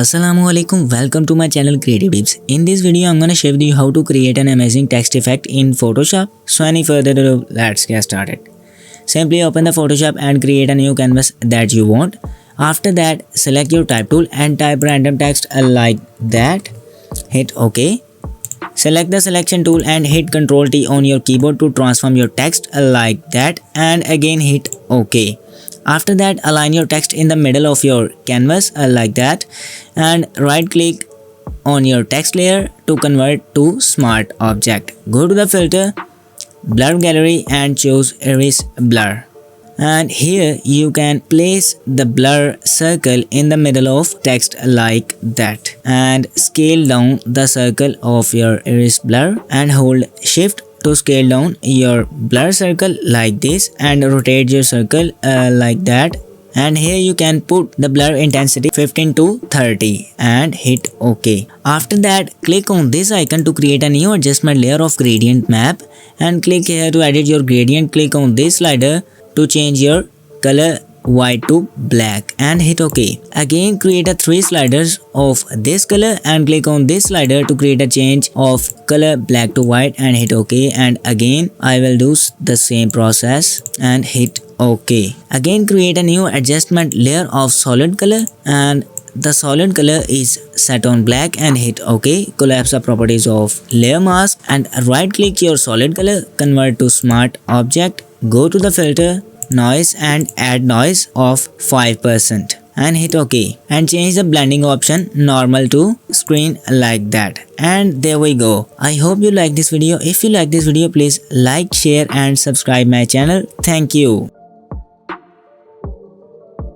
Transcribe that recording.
Assalamualaikum, welcome to my channel Creative Tips. In this video I'm gonna show you how to create an amazing text effect in Photoshop. So any further ado, let's get started. Simply open the Photoshop and create a new canvas that you want. After that, select your type tool and type random text like that. Hit OK. Select the selection tool and hit Ctrl T on your keyboard to transform your text like that, and again hit OK. After that, align your text in the middle of your canvas like that, and right click on your text layer to convert to smart object. Go to the filter, blur gallery and choose erase blur. And here you can place the blur circle in the middle of text like that, and scale down the circle of your erase blur and hold shift to scale down your blur circle like this, and rotate your circle like that. And here you can put the blur intensity 15 to 30 and hit OK. After that, click on this icon to create a new adjustment layer of gradient map, and click here to edit your gradient. Click on this slider to change your color white to black and hit OK. Again, create a 3 sliders of this color and click on this slider to create a change of color black to white and hit OK. And again I will do the same process and hit OK. Again, create a new adjustment layer of solid color, and the solid color is set on black and hit OK. Collapse the properties of layer mask and right click your solid color, convert to smart object. Go to the filter, noise and add noise of 5% and hit OK, and change the blending option normal to screen like that. And there we go. I hope you like this video. If you like this video, please like, share and subscribe my channel. Thank you.